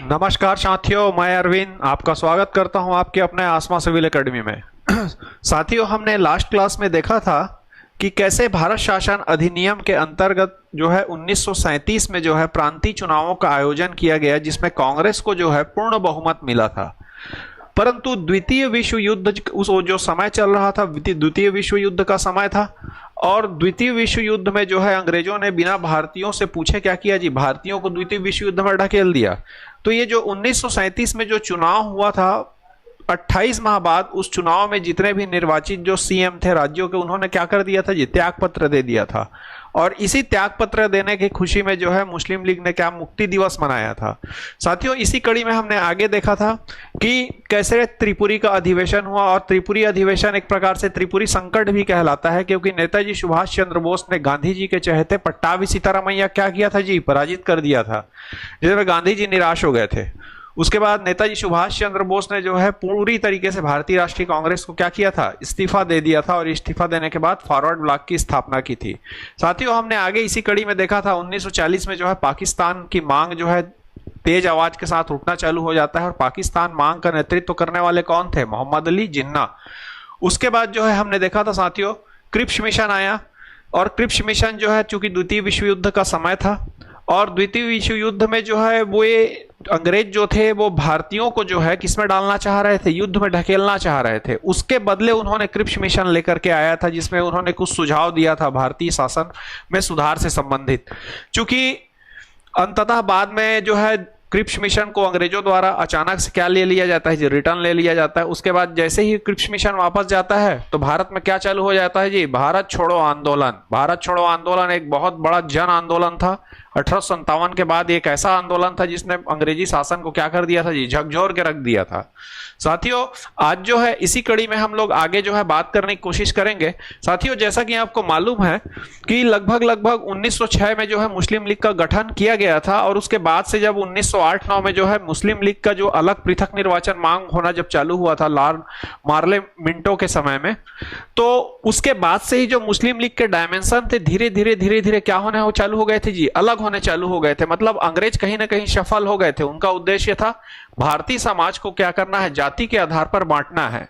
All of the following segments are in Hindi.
नमस्कार साथियों, मैं अरविंद आपका स्वागत करता हूं आपके अपने आसमा सिविल एकेडमी में। साथियों, हमने लास्ट क्लास में देखा था कि कैसे भारत शासन अधिनियम के अंतर्गत जो है 1937 में जो है प्रांतीय चुनावों का आयोजन किया गया, जिसमें कांग्रेस को जो है पूर्ण बहुमत मिला था। परंतु द्वितीय विश्व युद्ध उस जो समय चल रहा था, द्वितीय विश्व युद्ध का समय था, और द्वितीय विश्व युद्ध में जो है अंग्रेजों ने बिना भारतीयों से पूछे क्या किया जी, भारतीयों को द्वितीय विश्व युद्ध में ढकेल दिया। तो ये जो 1937 में जो चुनाव हुआ था, 28 माह बाद उस चुनाव में जितने भी निर्वाचित जो सीएम थे राज्यों के, उन्होंने क्या कर दिया था जी, त्याग पत्र दे दिया था। और इसी त्याग पत्र देने की खुशी में जो है मुस्लिम लीग ने क्या मुक्ति दिवस मनाया था। साथियों, इसी कड़ी में हमने आगे देखा था कि कैसे त्रिपुरी का अधिवेशन हुआ, और त्रिपुरी अधिवेशन एक प्रकार से त्रिपुरी संकट भी कहलाता है, क्योंकि नेताजी सुभाष चंद्र बोस ने गांधी जी के चहेते पट्टाभी सीतारामैया क्या किया था जी, पराजित कर दिया था, जिसमें गांधी जी निराश हो गए थे। उसके बाद नेताजी सुभाष चंद्र बोस ने जो है पूरी तरीके से भारतीय राष्ट्रीय कांग्रेस को क्या किया था, इस्तीफा दे दिया था, और इस्तीफा देने के बाद फॉरवर्ड ब्लॉक की स्थापना की थी। साथियों, हमने आगे इसी कड़ी में देखा था 1940 में जो है पाकिस्तान की मांग जो है तेज आवाज के साथ उठना चालू हो जाता है, और पाकिस्तान मांग का नेतृत्व करने वाले कौन थे, मोहम्मद अली जिन्ना। उसके बाद जो है हमने देखा था साथियों क्रिप्स मिशन आया, और क्रिप्स मिशन जो है चूंकि द्वितीय विश्व युद्ध का समय था, और द्वितीय विश्व युद्ध में जो है वो ये अंग्रेज जो थे वो भारतीयों को जो है किसमें डालना चाह रहे थे, युद्ध में ढकेलना चाह रहे थे। उसके बदले उन्होंने क्रिप्स मिशन लेकर के आया था, जिसमें उन्होंने कुछ सुझाव दिया था भारतीय शासन में सुधार से संबंधित। चूंकि अंततः बाद में जो है क्रिप्स मिशन को अंग्रेजों द्वारा अचानक से क्या ले लिया जाता है जी, रिटर्न ले लिया जाता है। उसके बाद जैसे ही क्रिप्स मिशन वापस जाता है तो भारत में क्या चालू हो जाता है जी, भारत छोड़ो आंदोलन। भारत छोड़ो आंदोलन एक बहुत बड़ा जन आंदोलन था। 1857 के बाद एक ऐसा आंदोलन था जिसने अंग्रेजी शासन को क्या कर दिया था जी, झकझोर के रख दिया था। साथियों, आज जो है इसी कड़ी में हम लोग आगे जो है बात करने की कोशिश करेंगे। साथियों, जैसा कि आपको मालूम है कि लगभग 1906 में जो है मुस्लिम लीग का गठन किया गया था, और उसके बाद से जब 1908-9 में जो है मुस्लिम लीग का जो अलग पृथक निर्वाचन मांग होना जब चालू हुआ था लॉर्ड मार्ले मिंटो के समय में, तो उसके बाद से ही जो मुस्लिम लीग के डायमेंशन थे धीरे धीरे क्या होने हो चालू हो गए थे जी, अलग होने चालू हो गए थे। मतलब अंग्रेज कहीं ना कहीं सफल हो गए थे। उनका उद्देश्य था भारतीय समाज को क्या करना है, जाति के आधार पर बांटना है।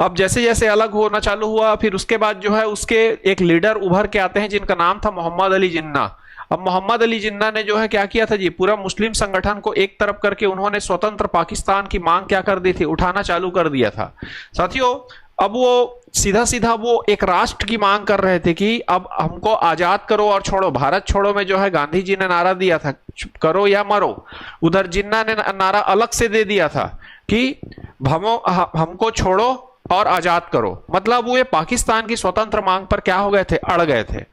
अब जैसे जैसे अलग होना चालू हुआ, फिर उसके बाद जो है उसके एक लीडर उभर के आते हैं जिनका नाम था मोहम्मद अली जिन्ना। अब मोहम्मद अली जिन्ना ने जो है क्या किया था जी, पूरा मुस्लिम संगठन को एक तरफ करके उन्होंने स्वतंत्र पाकिस्तान की मांग क्या कर दी थी, उठाना चालू कर दिया था। साथियों, अब वो सीधा वो एक राष्ट्र की मांग कर रहे थे कि अब हमको आजाद करो और छोड़ो। भारत छोड़ो में जो है गांधी जी ने नारा दिया था करो या मरो, उधर जिन्ना ने नारा अलग से दे दिया था कि हमको छोड़ो और आजाद करो। मतलब वो ये पाकिस्तान की स्वतंत्र मांग पर क्या हो गए थे, अड़ गए थे।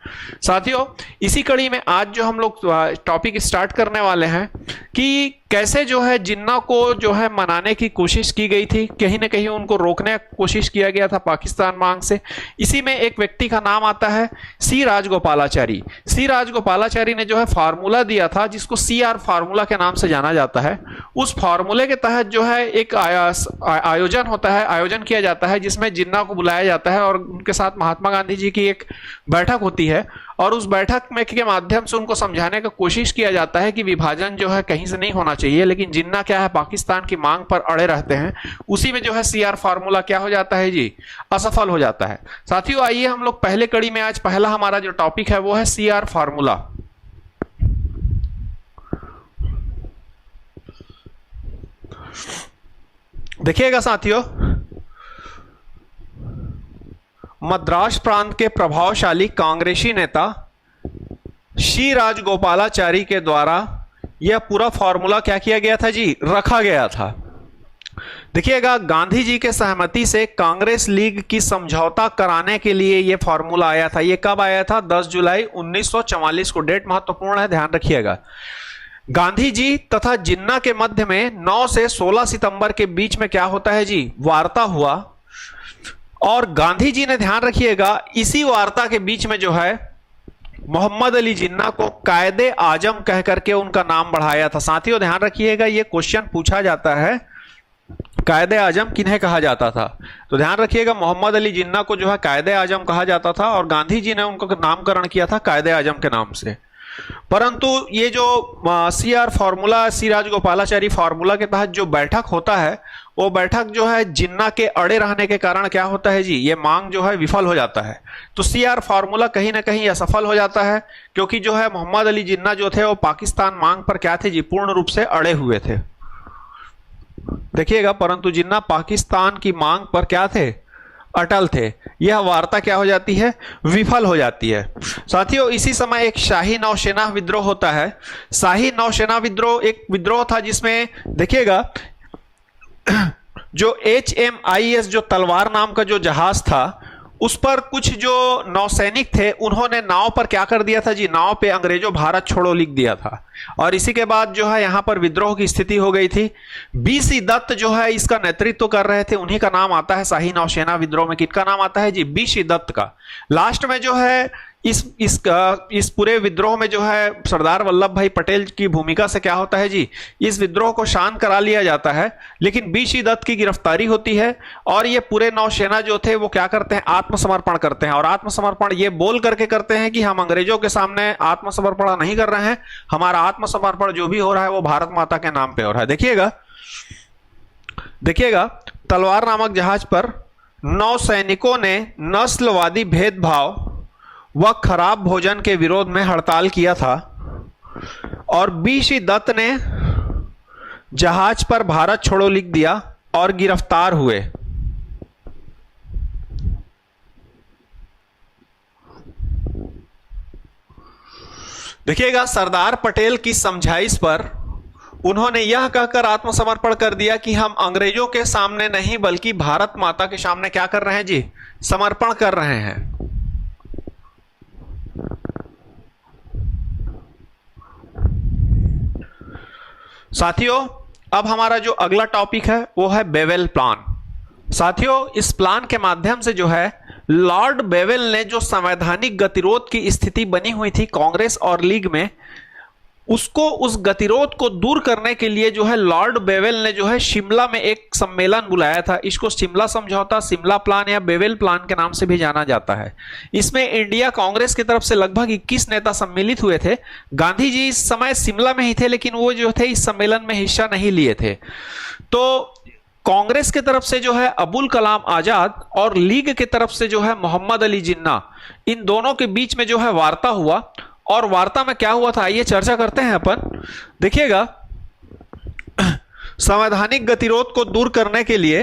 साथियों, इसी कड़ी में आज जो हम लोग टॉपिक स्टार्ट करने वाले हैं कि कैसे जो है जिन्ना को जो है मनाने की कोशिश की गई थी, कहीं ना कहीं उनको रोकने की कोशिश किया गया था पाकिस्तान मांग से। इसी में एक व्यक्ति का नाम आता है सी राजगोपालाचारी। सी राजगोपालाचारी ने जो है फार्मूला दिया था जिसको CR फार्मूला के नाम से जाना जाता है। उस फार्मूले के तहत जो है एक आयोजन होता है, आयोजन किया जाता है जिसमें जिन्ना को बुलाया जाता है, और उनके साथ महात्मा गांधी जी की एक बैठक होती है, और उस बैठक में के माध्यम से उनको समझाने का कोशिश किया जाता है कि विभाजन जो है कहीं से नहीं होना चाहिए, लेकिन जिन्ना क्या है पाकिस्तान की मांग पर अड़े रहते हैं। उसी में जो है CR फार्मूला क्या हो जाता है जी, असफल हो जाता है। साथियों, आइए हम लोग पहले कड़ी में आज पहला हमारा जो टॉपिक है वो है CR फार्मूला। देखिएगा साथियों, मद्रास प्रांत के प्रभावशाली कांग्रेसी नेता सी राजगोपालाचारी के द्वारा यह पूरा फॉर्मूला क्या किया गया था जी, रखा गया था। देखिएगा, गांधी जी के सहमति से कांग्रेस लीग की समझौता कराने के लिए यह फॉर्मूला आया था। यह कब आया था, 10 जुलाई 1944 को। डेट महत्वपूर्ण है, ध्यान रखिएगा। गांधी जी तथा जिन्ना के मध्य में 9 से 16 सितंबर के बीच में क्या होता है जी, वार्ता हुआ। और गांधी जी ने, ध्यान रखिएगा, इसी वार्ता के बीच में जो है मोहम्मद अली जिन्ना को कायदे आजम कह करके उनका नाम बढ़ाया था। साथियों, ध्यान रखिएगा, यह क्वेश्चन पूछा जाता है, कायदे आजम किन्हें कहा जाता था। तो ध्यान रखिएगा, मोहम्मद अली जिन्ना को जो है कायदे आजम कहा जाता था, और गांधी जी ने उनको नामकरण किया था कायदे आजम के नाम से। परंतु ये जो CR फार्मूला, सी राजगोपालाचारी फार्मूला के तहत जो बैठक होता है, वो बैठक जो है जिन्ना के अड़े रहने के कारण क्या होता है जी, ये मांग जो है विफल हो जाता है। तो CR फार्मूला कहीं ना कहीं असफल हो जाता है, क्योंकि जो है मोहम्मद अली जिन्ना जो थे वो पाकिस्तान मांग पर क्या थे जी, पूर्ण रूप से अड़े हुए थे। देखिएगा, परंतु जिन्ना पाकिस्तान की मांग पर क्या थे, अटल थे। यह वार्ता क्या हो जाती है, विफल हो जाती है। साथियों, इसी समय एक शाही नौसेना विद्रोह होता है। शाही नौसेना विद्रोह एक विद्रोह था जिसमें देखिएगा जो HMIS जो तलवार नाम का जो जहाज था, उस पर कुछ जो नौसैनिक थे उन्होंने नाव पर क्या कर दिया था जी, नाव पे अंग्रेजों भारत छोड़ो लिख दिया था। और इसी के बाद जो है यहां पर विद्रोह की स्थिति हो गई थी। BC दत्त जो है इसका नेतृत्व कर रहे थे, उन्हीं का नाम आता है शाही नौसेना विद्रोह में। किसका नाम आता है जी, BC दत्त का। लास्ट में जो है इस पूरे विद्रोह में जो है सरदार वल्लभ भाई पटेल की भूमिका से क्या होता है जी, इस विद्रोह को शांत करा लिया जाता है। लेकिन BC दत्त की गिरफ्तारी होती है और ये पूरे नौसेना जो थे वो क्या करते हैं, आत्मसमर्पण करते हैं। और आत्मसमर्पण ये बोल करके करते हैं कि हम अंग्रेजों के सामने आत्मसमर्पण नहीं कर रहे हैं, हमारा आत्मसमर्पण जो भी हो रहा है वो भारत माता के नाम पे हो रहा है। देखिएगा तलवार नामक जहाज पर नौसैनिकों ने नस्लवादी भेदभाव व खराब भोजन के विरोध में हड़ताल किया था और BC दत्त ने जहाज पर भारत छोड़ो लिख दिया और गिरफ्तार हुए। देखिएगा, सरदार पटेल की समझाइश पर उन्होंने यह कहकर आत्मसमर्पण कर दिया कि हम अंग्रेजों के सामने नहीं बल्कि भारत माता के सामने क्या कर रहे हैं जी, समर्पण कर रहे हैं। साथियों, अब हमारा जो अगला टॉपिक है वो है बेवेल प्लान। साथियों, इस प्लान के माध्यम से जो है लॉर्ड बेवेल ने जो संवैधानिक गतिरोध की स्थिति बनी हुई थी कांग्रेस और लीग में, उसको उस गतिरोध को दूर करने के लिए जो है लॉर्ड बेवेल ने जो है शिमला में एक सम्मेलन बुलाया था। इसको शिमला समझौता, शिमला प्लान या बेवेल प्लान के नाम से भी जाना जाता है। इसमें इंडिया कांग्रेस की तरफ से लगभग 21 नेता सम्मिलित हुए थे। गांधी जी इस समय शिमला में ही थे, लेकिन वो जो थे इस सम्मेलन में हिस्सा नहीं लिए थे। तो कांग्रेस की तरफ से जो है अबुल कलाम आजाद और लीग की तरफ से जो है मोहम्मद अली जिन्ना, इन दोनों के बीच में जो है वार्ता हुआ। और वार्ता में क्या हुआ था, आइए चर्चा करते हैं अपन। देखिएगा, संवैधानिक गतिरोध को दूर करने के लिए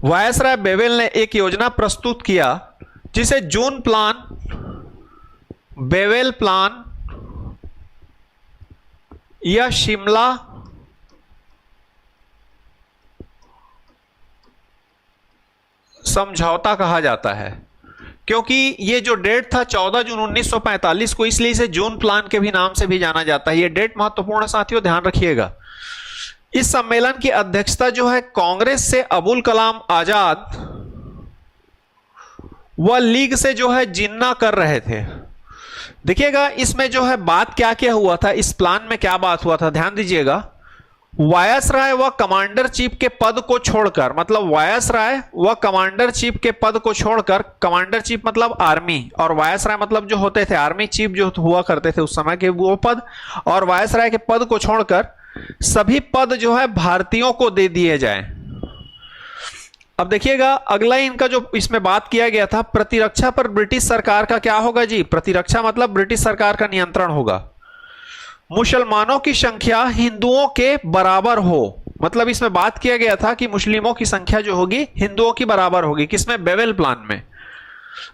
वायसराय बेवेल ने एक योजना प्रस्तुत किया जिसे जून प्लान, बेवेल प्लान या शिमला समझौता कहा जाता है। क्योंकि ये जो डेट था 14 जून 1945 को, इसलिए इसे जून प्लान के भी नाम से भी जाना जाता है। ये डेट महत्वपूर्ण है साथियों, ध्यान रखिएगा। इस सम्मेलन की अध्यक्षता जो है कांग्रेस से अबुल कलाम आजाद व लीग से जो है जिन्ना कर रहे थे। देखिएगा, इसमें जो है बात क्या क्या हुआ था, इस प्लान में क्या बात हुआ था, ध्यान दीजिएगा। वायसराय व कमांडर चीफ के पद को छोड़कर, मतलब वायसराय व कमांडर चीफ के पद को छोड़कर, कमांडर चीफ मतलब आर्मी और वायसराय मतलब जो होते थे आर्मी चीफ जो हुआ करते थे उस समय के वो पद, और वायसराय के पद को छोड़कर सभी पद जो है भारतीयों को दे दिए जाएं। अब देखिएगा, अगला इनका जो इसमें बात किया गया था, प्रतिरक्षा पर ब्रिटिश सरकार का क्या होगा जी, प्रतिरक्षा मतलब ब्रिटिश सरकार का नियंत्रण होगा। मुसलमानों की संख्या हिंदुओं के बराबर हो, मतलब इसमें बात किया गया था कि मुस्लिमों की संख्या जो होगी हिंदुओं की बराबर होगी। किसमें, बेवेल प्लान में।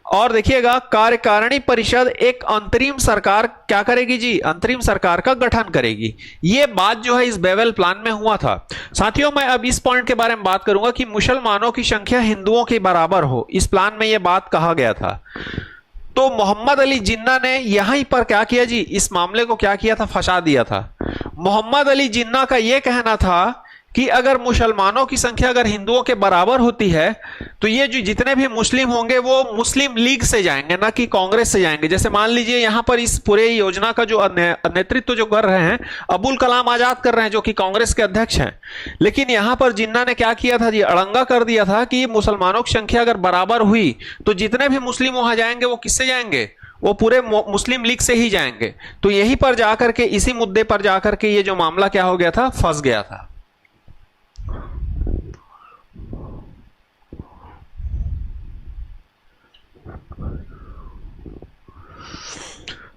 और देखिएगा, कार्यकारिणी परिषद एक अंतरिम सरकार क्या करेगी जी, अंतरिम सरकार का गठन करेगी। यह बात जो है इस बेवेल प्लान में हुआ था। साथियों, मैं अब इस पॉइंट के बारे में बात करूंगा कि मुसलमानों की संख्या हिंदुओं के बराबर हो, इस प्लान में यह बात कहा गया था। तो मोहम्मद अली जिन्ना ने यहीं पर क्या किया जी, इस मामले को क्या किया था, फंसा दिया था। मोहम्मद अली जिन्ना का यह कहना था कि अगर मुसलमानों की संख्या अगर हिंदुओं के बराबर होती है तो ये जो जितने भी मुस्लिम होंगे वो मुस्लिम लीग से जाएंगे, ना कि कांग्रेस से जाएंगे। जैसे मान लीजिए यहां पर इस पूरे योजना का जो नेतृत्व जो कर रहे हैं अबुल कलाम आजाद कर रहे हैं, जो कि कांग्रेस के अध्यक्ष हैं। लेकिन यहां पर जिन्ना ने क्या किया था जी, अड़ंगा कर दिया था कि मुसलमानों की संख्या अगर बराबर हुई तो जितने भी मुस्लिम वहां जाएंगे वो किससे जाएंगे, वो पूरे मुस्लिम लीग से ही जाएंगे। तो यहीं पर जाकर के, इसी मुद्दे पर जाकर के ये जो मामला क्या हो गया था, फंस गया था।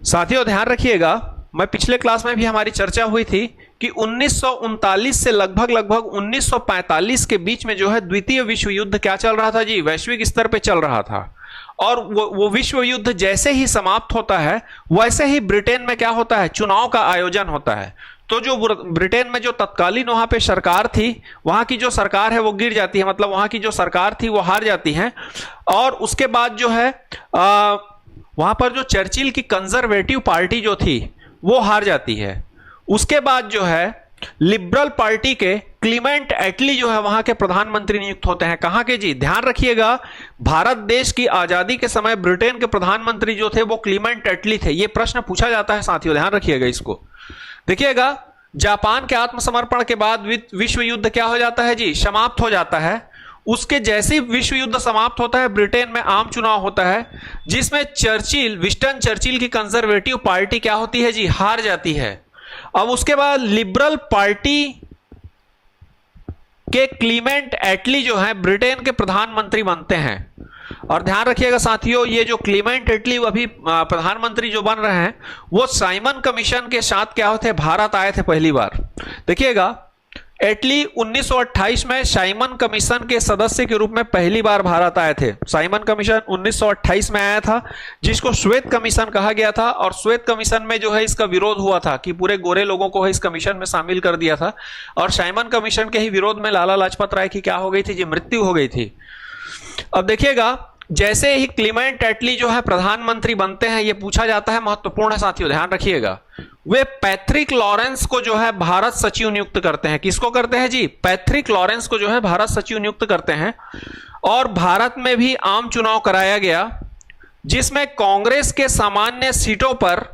साथियों ध्यान रखिएगा, मैं पिछले क्लास में भी हमारी चर्चा हुई थी कि 1939 से लगभग 1945 के बीच में जो है द्वितीय विश्व युद्ध क्या चल रहा था जी, वैश्विक स्तर पे चल रहा था। और वो विश्व युद्ध जैसे ही समाप्त होता है वैसे ही ब्रिटेन में क्या होता है, चुनाव का आयोजन होता है। तो जो ब्रिटेन में जो तत्कालीन वहां पे सरकार थी, वहां की जो सरकार है वो गिर जाती है, मतलब वहां की जो सरकार थी वो हार जाती है। और उसके बाद जो है वहां पर जो चर्चिल की कंजर्वेटिव पार्टी जो थी वो हार जाती है। उसके बाद जो है लिबरल पार्टी के क्लीमेंट एटली जो है वहां के प्रधानमंत्री नियुक्त होते हैं। कहां के जी, ध्यान रखिएगा, भारत देश की आजादी के समय ब्रिटेन के प्रधानमंत्री जो थे वो क्लीमेंट एटली थे। यह प्रश्न पूछा जाता है साथियों, ध्यान रखिएगा इसको। देखिएगा, जापान के आत्मसमर्पण के बाद विश्व युद्ध क्या हो जाता है जी, समाप्त हो जाता है। उसके जैसे ही विश्व युद्ध समाप्त होता है, ब्रिटेन में आम चुनाव होता है जिसमें चर्चिल, विंस्टन चर्चिल की कंजर्वेटिव पार्टी क्या होती है जी, हार जाती है। अब उसके बाद लिबरल पार्टी के क्लीमेंट एटली जो है ब्रिटेन के प्रधानमंत्री बनते हैं। और ध्यान रखिएगा साथियों, ये जो क्लीमेंट एटली अभी प्रधानमंत्री जो बन रहे हैं वो साइमन कमीशन के साथ क्या होते, भारत आए थे पहली बार। देखिएगा, एटली 1928 में साइमन कमीशन के सदस्य के रूप में पहली बार भारत आए थे। साइमन कमीशन 1928 में आया था, जिसको श्वेत कमीशन कहा गया था। और श्वेत कमीशन में जो है इसका विरोध हुआ था कि पूरे गोरे लोगों को इस कमीशन में शामिल कर दिया था। और साइमन कमीशन के ही विरोध में लाला लाजपत राय की क्या हो गई थी जी, मृत्यु हो गई थी। अब देखिएगा, जैसे ही क्लीमेंट एटली जो है प्रधानमंत्री बनते हैं, यह पूछा जाता है, महत्वपूर्ण है साथियों, ध्यान रखिएगा, वे पैट्रिक लॉरेंस को जो है भारत सचिव नियुक्त करते हैं। किसको करते हैं जी, पैट्रिक लॉरेंस को जो है भारत सचिव नियुक्त करते हैं। और भारत में भी आम चुनाव कराया गया, जिसमें कांग्रेस के सामान्य सीटों पर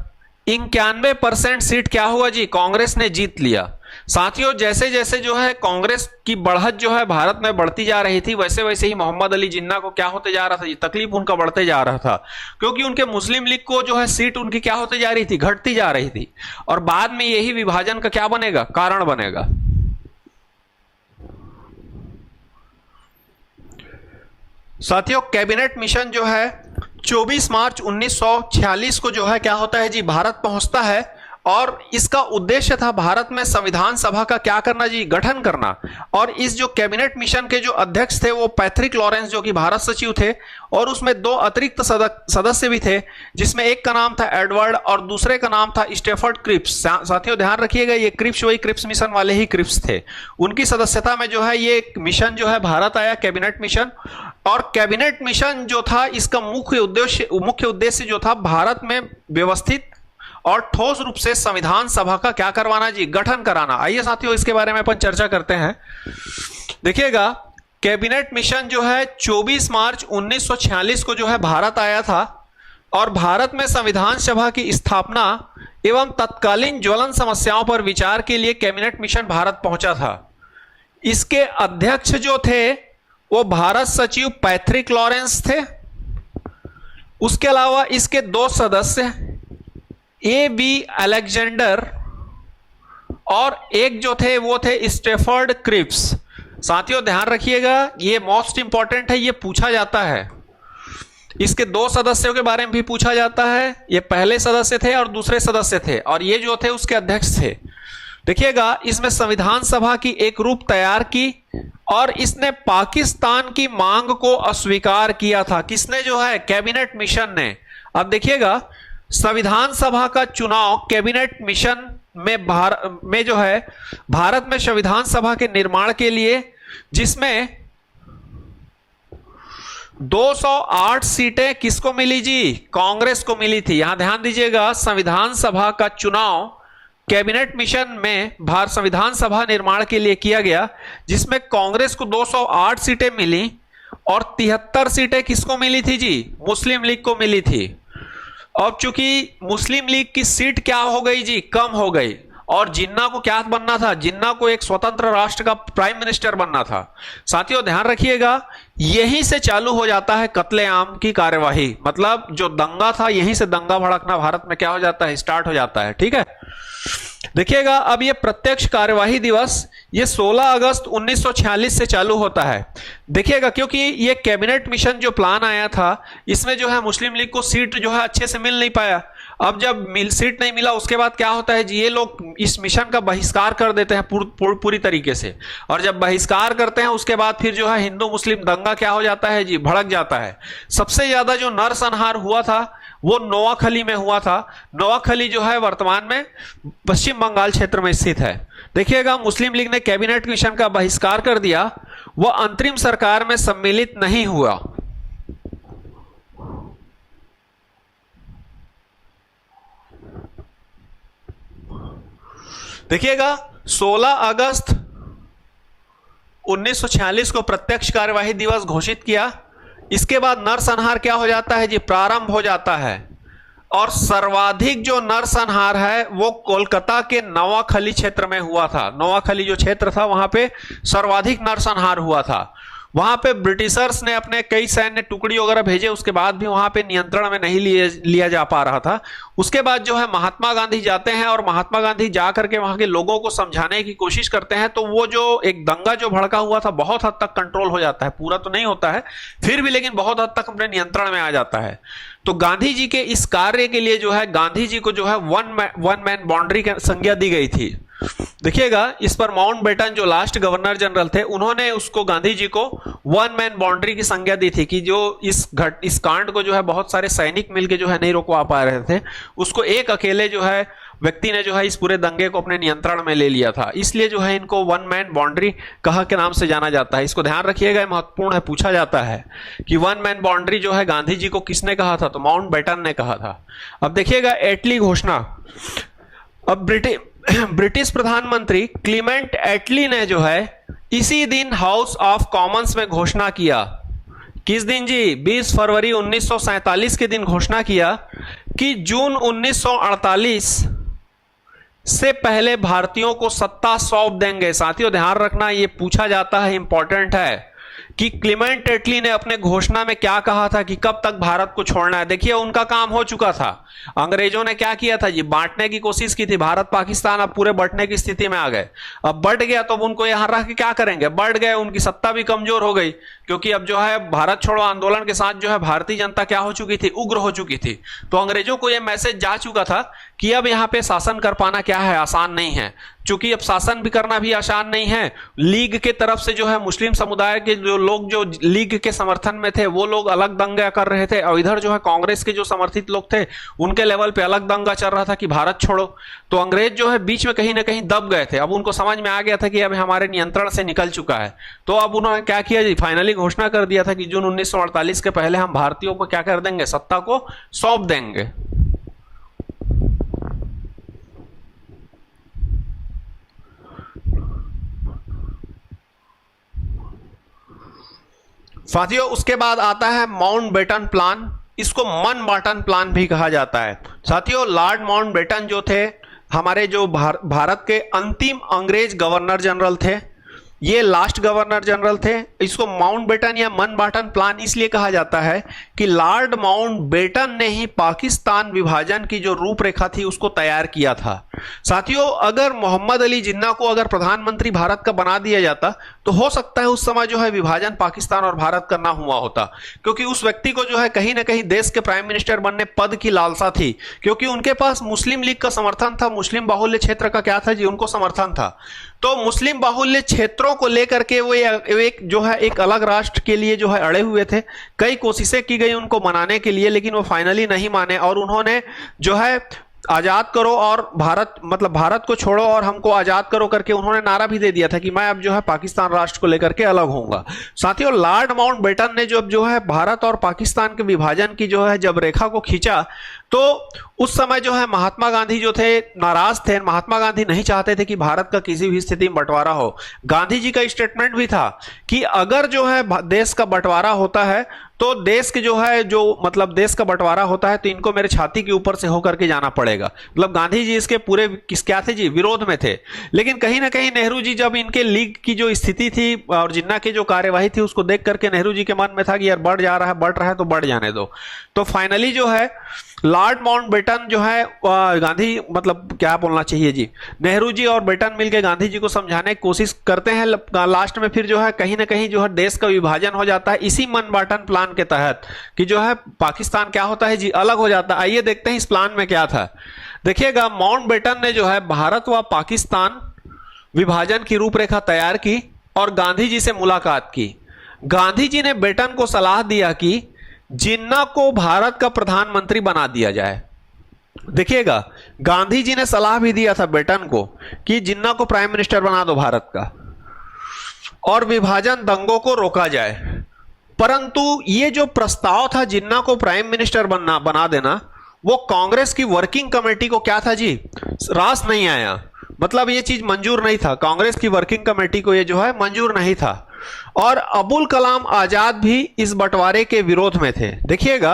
91% सीट क्या हुआ जी, कांग्रेस ने जीत लिया। साथियों, जैसे जैसे जो है कांग्रेस की बढ़त जो है भारत में बढ़ती जा रही थी, वैसे वैसे ही मोहम्मद अली जिन्ना को क्या होते जा रहा था जी, तकलीफ उनका बढ़ते जा रहा था। क्योंकि उनके मुस्लिम लीग को जो है सीट उनकी क्या होती जा रही थी, घटती जा रही थी। और बाद में यही विभाजन का क्या बनेगा, कारण बनेगा। साथियों, कैबिनेट मिशन जो है 24 मार्च 1946 को जो है क्या होता है जी, भारत पहुंचता है। और इसका उद्देश्य था भारत में संविधान सभा का क्या करना जी, गठन करना। और इस जो कैबिनेट मिशन के जो अध्यक्ष थे वो पैट्रिक लॉरेंस जो कि भारत सचिव थे, और उसमें 2 अतिरिक्त सदस्य भी थे, जिसमें एक का नाम था एडवर्ड और दूसरे का नाम था स्टेफर्ड क्रिप्स। साथियों ध्यान रखिएगा, ये क्रिप्स वही क्रिप्स मिशन वाले ही क्रिप्स थे। उनकी सदस्यता में जो है ये मिशन जो है भारत आया, कैबिनेट मिशन। और कैबिनेट मिशन जो था, इसका मुख्य उद्देश्य जो था, भारत में व्यवस्थित और ठोस रूप से संविधान सभा का क्या करवाना जी, गठन कराना। आइए साथियों, इसके बारे में अपन चर्चा करते हैं। देखिएगा, कैबिनेट मिशन जो है 24 मार्च 1946 को जो है भारत आया था। और भारत में संविधान सभा की स्थापना एवं तत्कालीन ज्वलन समस्याओं पर विचार के लिए कैबिनेट मिशन भारत पहुंचा था। इसके अध्यक्ष जो थे वो भारत सचिव पैट्रिक लॉरेंस थे। उसके अलावा इसके 2 सदस्य A.B. अलेक्जेंडर और एक जो थे वो थे स्टेफर्ड क्रिप्स। साथियों ध्यान रखिएगा, ये मोस्ट इंपॉर्टेंट है, ये पूछा जाता है। इसके 2 सदस्यों के बारे में भी पूछा जाता है। ये पहले सदस्य थे और दूसरे सदस्य थे, और ये जो थे उसके अध्यक्ष थे। देखिएगा, इसमें संविधान सभा की एक रूप तैयार की और इसने पाकिस्तान की मांग को अस्वीकार किया था। किसने जो है, कैबिनेट मिशन ने। अब देखिएगा, संविधान सभा का चुनाव कैबिनेट मिशन में जो है भारत में संविधान सभा के निर्माण के लिए, जिसमें 208 सीटें किसको मिली जी, कांग्रेस को मिली थी। यहां ध्यान दीजिएगा, संविधान सभा का चुनाव कैबिनेट मिशन में भारत संविधान सभा निर्माण के लिए किया गया, जिसमें कांग्रेस को 208 सीटें मिली और 73 सीटें किसको मिली थी जी, मुस्लिम लीग को मिली थी। अब चूंकि मुस्लिम लीग की सीट क्या हो गई जी, कम हो गई, और जिन्ना को क्या बनना था, जिन्ना को एक स्वतंत्र राष्ट्र का प्राइम मिनिस्टर बनना था। साथियों ध्यान रखिएगा, यहीं से चालू हो जाता है कत्लेआम की कार्यवाही, मतलब जो दंगा था यहीं से दंगा भड़कना भारत में क्या हो जाता है, स्टार्ट हो जाता है। ठीक है, देखिएगा अब ये प्रत्यक्ष कार्यवाही दिवस ये 16 अगस्त 1946 से चालू होता है। देखिएगा क्योंकि ये कैबिनेट मिशन जो प्लान आया था इसमें जो है मुस्लिम लीग को सीट जो है अच्छे से मिल नहीं पाया। अब जब सीट नहीं मिला उसके बाद क्या होता है जी, ये लोग इस मिशन का बहिष्कार कर देते हैं पूरी तरीके से, और जब बहिष्कार करते हैं उसके बाद फिर जो है हिंदू मुस्लिम दंगा क्या हो जाता है जी, भड़क जाता है। सबसे ज्यादा जो नरसंहार हुआ था वो नोआखली में हुआ था। नोआखली जो है वर्तमान में पश्चिम बंगाल क्षेत्र में स्थित है। देखिएगा मुस्लिम लीग ने कैबिनेट मिशन का बहिष्कार कर दिया, वह अंतरिम सरकार में सम्मिलित नहीं हुआ। देखिएगा 16 अगस्त 1946 को प्रत्यक्ष कार्यवाही दिवस घोषित किया। इसके बाद नरसंहार क्या हो जाता है जी, प्रारंभ हो जाता है, और सर्वाधिक जो नरसंहार है वो कोलकाता के नोआखली क्षेत्र में हुआ था। नोआखली जो क्षेत्र था वहां पे सर्वाधिक नरसंहार हुआ था। वहां पे ब्रिटिशर्स ने अपने कई सैन्य टुकड़ी वगैरह भेजे, उसके बाद भी वहां पे नियंत्रण में नहीं लिया जा पा रहा था। उसके बाद जो है महात्मा गांधी जाते हैं और महात्मा गांधी जा करके वहां के लोगों को समझाने की कोशिश करते हैं, तो वो जो एक दंगा जो भड़का हुआ था बहुत हद तक कंट्रोल हो जाता है, पूरा तो नहीं होता है फिर भी, लेकिन बहुत हद तक अपने नियंत्रण में आ जाता है। तो गांधी जी के इस कार्य के लिए जो है गांधी जी को जो है वन मैन बाउंड्री की संज्ञा दी गई थी। देखिएगा इस पर माउंटबेटन जो लास्ट गवर्नर जनरल थे उन्होंने उसको गांधी जी को वन मैन बाउंड्री की संज्ञा दी थी कि जो इस कांड को जो है बहुत सारे सैनिक मिलके जो है नहीं रोकवा पा रहे थे, उसको एक अकेले जो है व्यक्ति ने जो है इस पूरे दंगे को अपने नियंत्रण में ले लिया था। इसलिए जो है इनको वन मैन बाउंड्री कहा के नाम से जाना जाता है। इसको ध्यान रखिएगा, महत्वपूर्ण है, पूछा जाता है कि वन मैन बाउंड्री जो है गांधी जी को किसने कहा था, तो माउंटबेटन ने कहा था। अब देखिएगा एटली घोषणा। अब ब्रिटिश प्रधानमंत्री क्लीमेंट एटली ने जो है इसी दिन हाउस ऑफ कॉमन्स में घोषणा किया। किस दिन जी, 20 फरवरी 1947 के दिन घोषणा किया कि जून 1948 से पहले भारतीयों को सत्ता सौंप देंगे। साथियों ध्यान रखना, यह पूछा जाता है, इंपॉर्टेंट है कि क्लीमेंट एटली ने अपने घोषणा में क्या कहा था कि कब तक भारत को छोड़ना है। देखिए उनका काम हो चुका था। अंग्रेजों ने क्या किया था जी, बांटने की कोशिश की थी, भारत पाकिस्तान अब पूरे बंटने की स्थिति में आ गए। अब बढ़ गया तो उनको यहां रख के क्या करेंगे, बढ़ गए, उनकी सत्ता भी कमजोर हो गई, क्योंकि अब जो है भारत छोड़ो आंदोलन के साथ जो है भारतीय जनता क्या हो चुकी थी, उग्र हो चुकी थी। तो अंग्रेजों को यह मैसेज जा चुका था कि अब यहां पे शासन कर पाना क्या है, आसान नहीं है। चूंकि अब शासन भी करना भी आसान नहीं है, लीग के तरफ से जो है मुस्लिम समुदाय के जो लोग जो लीग के समर्थन में थे वो लोग अलग दंगा कर रहे थे, और इधर जो है कांग्रेस के जो समर्थित लोग थे उनके लेवल पे अलग दंगा चल रहा था कि भारत छोड़ो। तो अंग्रेज जो है बीच में कहीं ना कहीं दब गए थे। अब उनको समझ में आ गया था कि अब हमारे नियंत्रण से निकल चुका है, तो अब उन्होंने क्या किया जी, फाइनली घोषणा कर दिया था कि जून 1948 के पहले हम भारतीयों को क्या कर देंगे, सत्ता को सौंप देंगे। साथियों उसके बाद आता है माउंटबेटन प्लान। इसको मनबाटन प्लान भी कहा जाता है। साथियों लॉर्ड माउंटबेटन जो थे हमारे जो भारत के अंतिम अंग्रेज गवर्नर जनरल थे, ये लास्ट गवर्नर जनरल थे। इसको माउंटबेटन या मनबाटन प्लान इसलिए कहा जाता है कि लॉर्ड माउंटबेटन ने ही पाकिस्तान विभाजन की जो रूपरेखा थी उसको तैयार किया था। साथियों अगर मोहम्मद अली जिन्ना को अगर प्रधानमंत्री भारत का बना दिया जाता तो हो सकता है उस समय जो है विभाजन पाकिस्तान और भारत का ना हुआ होता, क्योंकि उस व्यक्ति को जो है कहीं ना कहीं देश के प्राइम मिनिस्टर बनने पद की लालसा थी, क्योंकि उनके पास मुस्लिम लीग का समर्थन था, मुस्लिम बाहुल्य क्षेत्र का क्या था जी, उनको समर्थन था। तो मुस्लिम बाहुल्य क्षेत्रों को लेकर के वो एक जो है एक अलग राष्ट्र के लिए जो है अड़े हुए थे। कई कोशिशें की गई उनको मनाने के लिए, लेकिन वो फाइनली नहीं माने और उन्होंने जो है आजाद करो और भारत मतलब भारत को छोड़ो और हमको आजाद करो करके उन्होंने नारा भी दे दिया था कि मैं अब जो है पाकिस्तान राष्ट्र को लेकर के अलग होऊंगा। साथियों लॉर्ड माउंटबेटन ने जब जो है भारत और पाकिस्तान के विभाजन की जो है जब रेखा को खींचा तो उस समय जो है महात्मा गांधी जो थे नाराज थे। महात्मा गांधी नहीं चाहते थे कि भारत का किसी भी स्थिति में बंटवारा हो। गांधी जी का स्टेटमेंट भी था कि अगर जो है देश का बंटवारा होता है तो देश के जो है जो मतलब देश का बंटवारा होता है तो इनको मेरे छाती के ऊपर से होकर के जाना पड़ेगा। मतलब गांधी जी इसके पूरे क्या थे जी, विरोध में थे। लेकिन कहीं ना कहीं नेहरू जी जब इनके लीग की जो स्थिति थी और जिन्ना की जो कार्यवाही थी उसको देख करके नेहरू जी के मन में था कि यार बढ़ जा रहा है, बढ़ रहा है तो बढ़ जाने दो। तो फाइनली जो है लॉर्ड माउंटबेटन जो है गांधी मतलब क्या बोलना चाहिए जी, नेहरू जी और बेटन मिलकर गांधी जी को समझाने की कोशिश करते हैं। लास्ट में फिर जो है कहीं ना कहीं जो है देश का विभाजन हो जाता है इसी मन बांटन प्लान के तहत कि जो है पाकिस्तान क्या होता है जी, अलग हो जाता है। आइए देखते हैं इस प्लान में क्या था। देखिएगा माउंटबेटन ने जो है भारत व पाकिस्तान विभाजन की रूपरेखा तैयार की और गांधी जी से मुलाकात की। गांधी जी ने बेटन को सलाह दिया कि जिन्ना को भारत का प्रधानमंत्री बना दिया जाए। देखिएगा गांधी जी ने सलाह भी दिया था बेटन को कि जिन्ना को प्राइम मिनिस्टर बना दो भारत का और विभाजन दंगों को रोका जाए। परंतु ये जो प्रस्ताव था जिन्ना को प्राइम मिनिस्टर बना देना, वो कांग्रेस की वर्किंग कमेटी को क्या था जी, रास नहीं आया। मतलब ये चीज मंजूर नहीं था, कांग्रेस की वर्किंग कमेटी को ये जो है मंजूर नहीं था। और अबुल कलाम आजाद भी इस बंटवारे के विरोध में थे। देखिएगा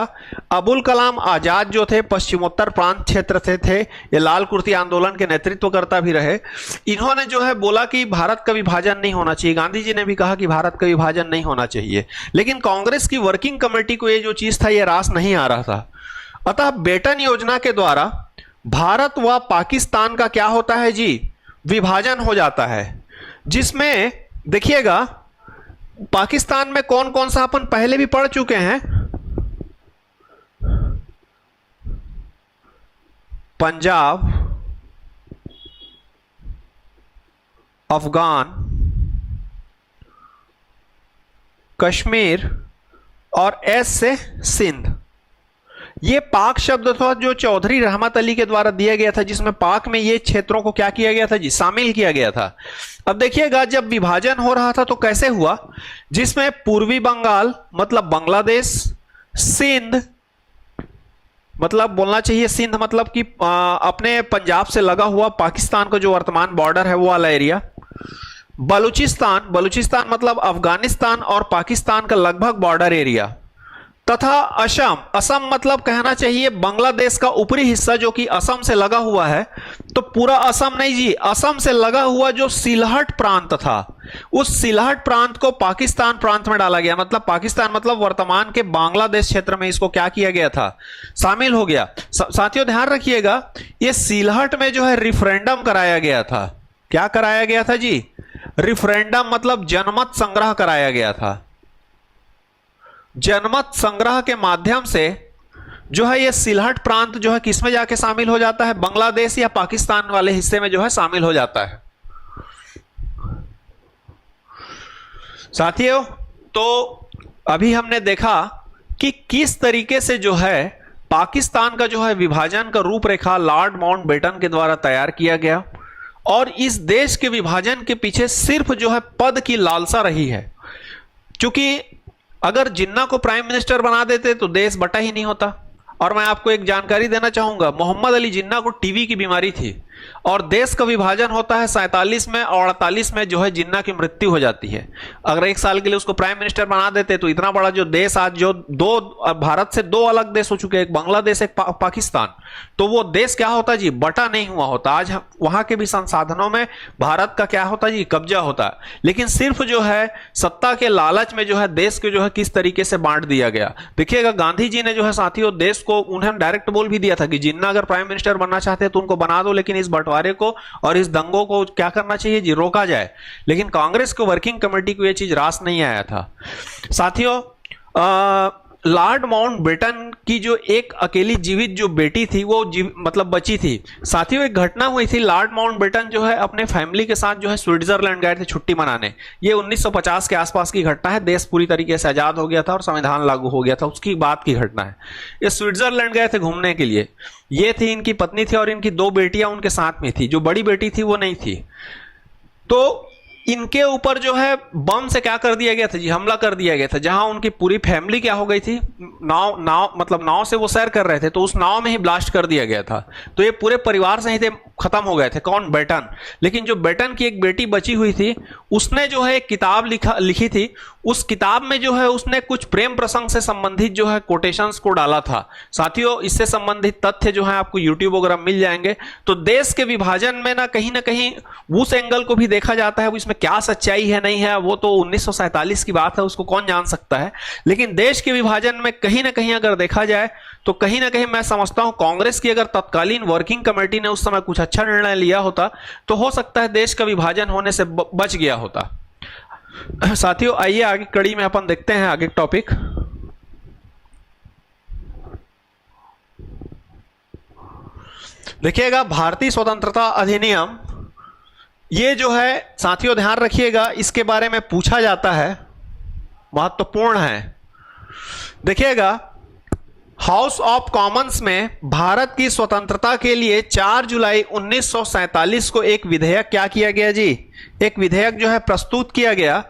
अबुल कलाम आजाद जो थे पश्चिमोत्तर प्रांत क्षेत्र से थे, ये लाल कुर्ती आंदोलन के नेतृत्वकर्ता भी रहे। इन्होंने जो है बोला कि भारत का विभाजन नहीं होना चाहिए। गांधी जी ने भी कहा कि भारत का विभाजन नहीं होना चाहिए, लेकिन कांग्रेस की वर्किंग कमेटी को ये जो चीज था ये रास नहीं आ रहा था। अतः बेटन योजना के द्वारा भारत व पाकिस्तान का क्या होता है जी, विभाजन हो जाता है। जिसमें देखिएगा पाकिस्तान में कौन कौन सा अपन पहले भी पढ़ चुके हैं, पंजाब, अफगान, कश्मीर और एस से सिंध। ये पाक शब्द था जो चौधरी रहमत अली के द्वारा दिया गया था, जिसमें पाक में ये क्षेत्रों को क्या किया गया था जी, शामिल किया गया था। अब देखिएगा जब विभाजन हो रहा था तो कैसे हुआ, जिसमें पूर्वी बंगाल मतलब बांग्लादेश, सिंध मतलब बोलना चाहिए सिंध मतलब कि अपने पंजाब से लगा हुआ पाकिस्तान का जो वर्तमान बॉर्डर है वो वाला एरिया, बलूचिस्तान, बलूचिस्तान मतलब अफगानिस्तान और पाकिस्तान का लगभग बॉर्डर एरिया, तथा असम, असम मतलब कहना चाहिए बांग्लादेश का ऊपरी हिस्सा जो कि असम से लगा हुआ है। तो पूरा असम नहीं जी, असम से लगा हुआ जो सिलहट प्रांत था, उस सिलहट प्रांत को पाकिस्तान प्रांत में डाला गया। मतलब पाकिस्तान मतलब वर्तमान के बांग्लादेश क्षेत्र में इसको क्या किया गया था, शामिल हो गया। साथियों ध्यान रखिएगा ये सिलहट में जो है रिफरेंडम कराया गया था। क्या कराया गया था जी, रिफरेंडम मतलब जनमत संग्रह कराया गया था। जनमत संग्रह के माध्यम से जो है ये सिलहट प्रांत जो है किसमें जाके शामिल हो जाता है, बांग्लादेश या पाकिस्तान वाले हिस्से में जो है शामिल हो जाता है। साथियों तो अभी हमने देखा कि किस तरीके से जो है पाकिस्तान का जो है विभाजन का रूपरेखा लॉर्ड माउंटबेटन के द्वारा तैयार किया गया और इस देश के विभाजन के पीछे सिर्फ जो है पद की लालसा रही है। क्योंकि अगर जिन्ना को प्राइम मिनिस्टर बना देते तो देश बटा ही नहीं होता। और मैं आपको एक जानकारी देना चाहूंगा, मोहम्मद अली जिन्ना को टीबी की बीमारी थी और देश का विभाजन होता है 47 में और 48 में जो है जिन्ना की मृत्यु हो जाती है। अगर एक साल के लिए उसको प्राइम मिनिस्टर बना देते तो इतना बड़ा जो देश आज जो भारत से दो अलग देश हो चुके हैं, एक बांग्लादेश एक पाकिस्तान, तो वो देश क्या होता जी, बटा नहीं हुआ होता। आज वहां के भी संसाधनों में भारत का क्या होता जी, कब्जा होता। लेकिन सिर्फ जो है सत्ता के लालच में जो है देश को जो है किस तरीके से बांट दिया गया। देखिएगा गांधी जी ने जो है साथियों देश को उन्हें डायरेक्ट बोल भी दिया था कि जिन्ना अगर प्राइम मिनिस्टर बनना चाहते हैं तो उनको बना दो, लेकिन इस बंटवारे को और इस दंगों को क्या करना चाहिए जी, रोका जाए। लेकिन कांग्रेस को वर्किंग कमेटी को यह चीज रास नहीं आया था। साथियों लॉर्ड माउंटबेटन की जो एक अकेली जीवित जो बेटी थी वो मतलब बची थी। साथियों एक घटना हुई थी, लॉर्ड माउंटबेटन जो है अपने फैमिली के साथ जो है स्विट्जरलैंड गए थे छुट्टी मनाने। ये 1950 के आसपास की घटना है, देश पूरी तरीके से आजाद हो गया था और संविधान लागू हो गया था, उसकी बात की घटना है। ये स्विट्जरलैंड गए थे घूमने के लिए। ये थी इनकी पत्नी थी और इनकी दो बेटियां उनके साथ में थी। जो बड़ी बेटी थी वो नहीं थी। तो इनके ऊपर जो है बम से क्या कर दिया गया था जी, हमला कर दिया गया था, जहां उनकी पूरी फैमिली क्या हो गई थी, नाव से वो सैर कर रहे थे, तो उस नाव में ही ब्लास्ट कर दिया गया था। तो ये पूरे परिवार से ही थे, खत्म हो गए थे। कौन? बेटन। लेकिन जो बेटन की एक बेटी बची हुई थी, उसने जो है एक किताब लिखी थी। उस किताब में जो है उसने कुछ प्रेम प्रसंग से संबंधित जो है कोटेशंस को डाला था। साथियों, इससे संबंधित तथ्य जो है आपको यूट्यूब वगैरह मिल जाएंगे। तो देश के विभाजन में ना कहीं उस एंगल को भी देखा जाता है, इसमें क्या सच्चाई है नहीं है, वो तो 1947 की बात है, उसको कौन जान सकता है। लेकिन देश के विभाजन में कहीं ना कहीं अगर देखा जाए तो कहीं ना कहीं मैं समझता हूं कांग्रेस की अगर तत्कालीन वर्किंग कमेटी ने उस समय कुछ अच्छा निर्णय लिया होता तो हो सकता है देश का विभाजन होने से बच गया होता। साथियों, आइए आगे कड़ी में अपन देखते हैं आगे टॉपिक। देखिएगा, भारतीय स्वतंत्रता अधिनियम, ये जो है साथियों ध्यान रखिएगा, इसके बारे में पूछा जाता है, महत्वपूर्ण है। देखिएगा, हाउस ऑफ कॉमन्स में भारत की स्वतंत्रता के लिए 4 जुलाई 1947 को एक विधेयक क्या किया गया जी, एक विधेयक जो है प्रस्तुत किया गया,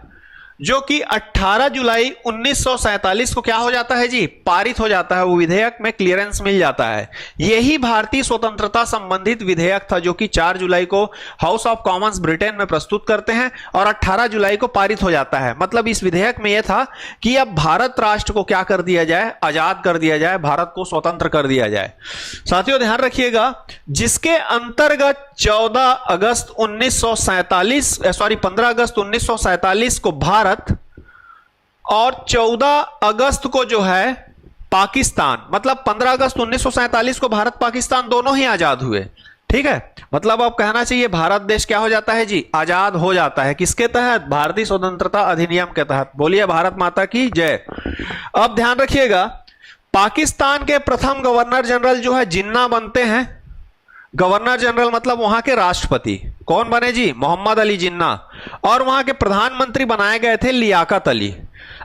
जो कि 18 जुलाई 1947 को क्या हो जाता है जी, पारित हो जाता है। वो विधेयक में क्लियरेंस मिल जाता है। यही भारतीय स्वतंत्रता संबंधित विधेयक था जो कि 4 जुलाई को हाउस ऑफ कॉमन्स ब्रिटेन में प्रस्तुत करते हैं और 18 जुलाई को पारित हो जाता है। मतलब इस विधेयक में यह था कि अब भारत राष्ट्र को क्या कर दिया जाए, आजाद कर दिया जाए, भारत को स्वतंत्र कर दिया जाए। साथियों ध्यान रखिएगा, जिसके अंतर्गत 15 अगस्त 1947 को भारत और 14 अगस्त को जो है पाकिस्तान, मतलब 15 अगस्त 1947 को भारत पाकिस्तान दोनों ही आजाद हुए। ठीक है, मतलब अब कहना चाहिए भारत देश क्या हो जाता है जी, आजाद हो जाता है। किसके तहत? भारतीय स्वतंत्रता अधिनियम के तहत। बोलिए भारत माता की जय। अब ध्यान रखिएगा, पाकिस्तान के प्रथम गवर्नर जनरल जो है जिन्ना बनते हैं। गवर्नर जनरल मतलब वहां के राष्ट्रपति कौन बने जी, मोहम्मद अली जिन्ना। और वहां के प्रधानमंत्री बनाए गए थे लियाकत अली।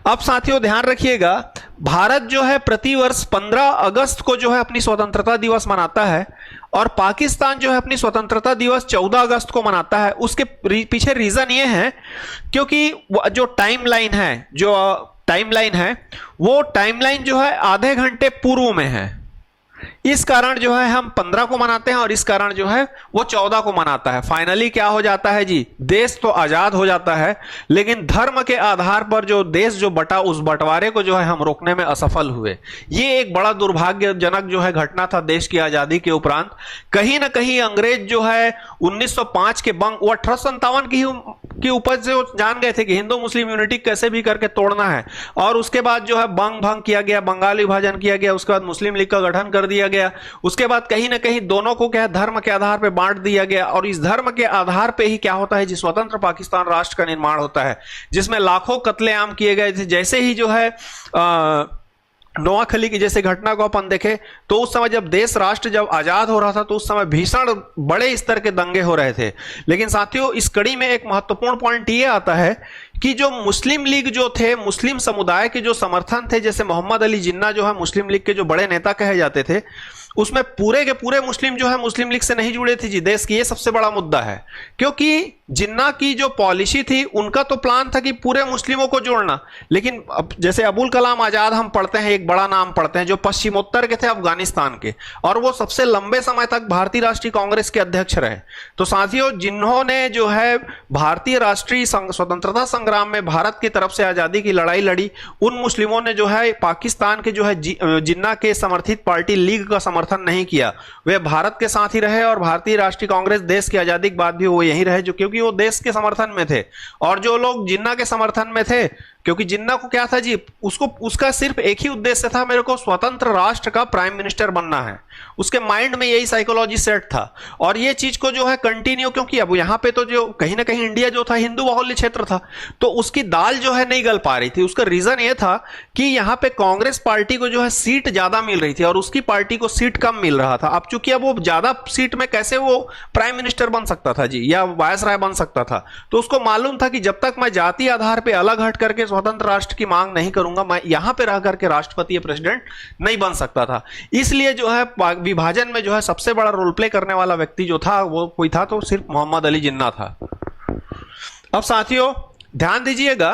अब साथियों ध्यान रखिएगा, भारत जो है प्रतिवर्ष 15 अगस्त को जो है अपनी स्वतंत्रता दिवस मनाता है और पाकिस्तान जो है अपनी स्वतंत्रता दिवस 14 अगस्त को मनाता है। उसके पीछे रीजन ये है क्योंकि जो टाइमलाइन है वो टाइमलाइन जो है आधे घंटे पूर्व में है। इस कारण जो है हम 15 को मनाते हैं और इस कारण जो है वो 14 को मनाता है। फाइनली क्या हो जाता है जी, देश तो आजाद हो जाता है, लेकिन धर्म के आधार पर जो देश जो बटा, उस बंटवारे को जो है हम रोकने में असफल हुए। ये एक बड़ा दुर्भाग्यजनक जो है घटना था देश की आजादी के उपरांत। कहीं ना कहीं अंग्रेज जो है 1905 के बंग, वो 1857 की उपज से जान गए थे कि हिंदू मुस्लिम यूनिटी कैसे भी करके तोड़ना है। और उसके बाद जो है बंग भंग किया गया, बंगाल विभाजन किया गया, उसके बाद मुस्लिम लीग का गठन कर दिया गया। उसके बाद कहीं ना कहीं दोनों को क्या धर्म के आधार पे बांट दिया गया और इस धर्म के आधार पे ही क्या होता है जी, स्वतंत्र पाकिस्तान राष्ट्र का निर्माण होता है, जिसमें लाखों कत्लेआम किए गए थे। जैसे ही जो है नोआखली की जैसे घटना को अपन देखें तो उस समय जब देश राष्ट्र जब आजाद हो रहा था तो उस समय भीषण बड़े स्तर के दंगे हो रहे थे। लेकिन साथियों इस कड़ी में एक महत्वपूर्ण पॉइंट ये आता है कि जो मुस्लिम लीग जो थे, मुस्लिम समुदाय के जो समर्थन थे, जैसे मोहम्मद अली जिन्ना जो है मुस्लिम लीग के जो बड़े नेता कहे जाते थे, उसमें पूरे के पूरे मुस्लिम जो है मुस्लिम लीग से नहीं जुड़े थे जी। देश की ये सबसे बड़ा मुद्दा है, क्योंकि जिन्ना की जो पॉलिसी थी उनका तो प्लान था कि पूरे मुस्लिमों को जोड़ना। लेकिन अब जैसे अबुल कलाम आजाद हम पढ़ते हैं, एक बड़ा नाम पढ़ते हैं, जो पश्चिमोत्तर के थे अफगानिस्तान के, और वो सबसे लंबे समय तक भारतीय राष्ट्रीय कांग्रेस के अध्यक्ष रहे। तो साथियों जिन्होंने जो है भारतीय राष्ट्रीय स्वतंत्रता संग्राम में भारत की तरफ से आजादी की लड़ाई लड़ी, उन मुस्लिमों ने जो है पाकिस्तान के जो है जिन्ना के समर्थित पार्टी लीग का समर्थन नहीं किया। वे भारत के साथ ही रहे और भारतीय राष्ट्रीय कांग्रेस देश की आजादी के बाद भी वो यहीं रहे, जो क्योंकि वो देश के समर्थन में थे। और जो लोग जिन्ना के समर्थन में थे, क्योंकि जिन्ना को क्या था जी, उसको उसका सिर्फ एक ही उद्देश्य था, मेरे को स्वतंत्र राष्ट्र का प्राइम मिनिस्टर बनना है। उसके माइंड में यही साइकोलॉजी सेट था और ये चीज को जो है कंटिन्यू, क्योंकि अब यहाँ पे तो जो कहीं ना कहीं इंडिया जो था हिंदू बाहुल्य क्षेत्र था, तो उसकी दाल जो है नहीं गल पा रही थी। उसका रीजन ये था कि यहाँ पे कांग्रेस पार्टी को जो है सीट ज्यादा मिल रही थी और उसकी पार्टी को सीट कम मिल रहा था। अब चूंकि अब वो ज्यादा सीट में कैसे वो प्राइम मिनिस्टर बन सकता था जी, या वायसराय बन सकता था, तो उसको मालूम था कि जब तक मैं जातीय आधार पर अलग हट करके स्वतंत्र राष्ट्र की मांग नहीं करूंगा, मैं यहां पे रह करके राष्ट्रपति या प्रेसिडेंट नहीं बन सकता था। इसलिए जो है विभाजन में जो है सबसे बड़ा रोल प्ले करने वाला व्यक्ति जो था वो कोई था तो सिर्फ मोहम्मद अली जिन्ना था। अब साथियों ध्यान दीजिएगा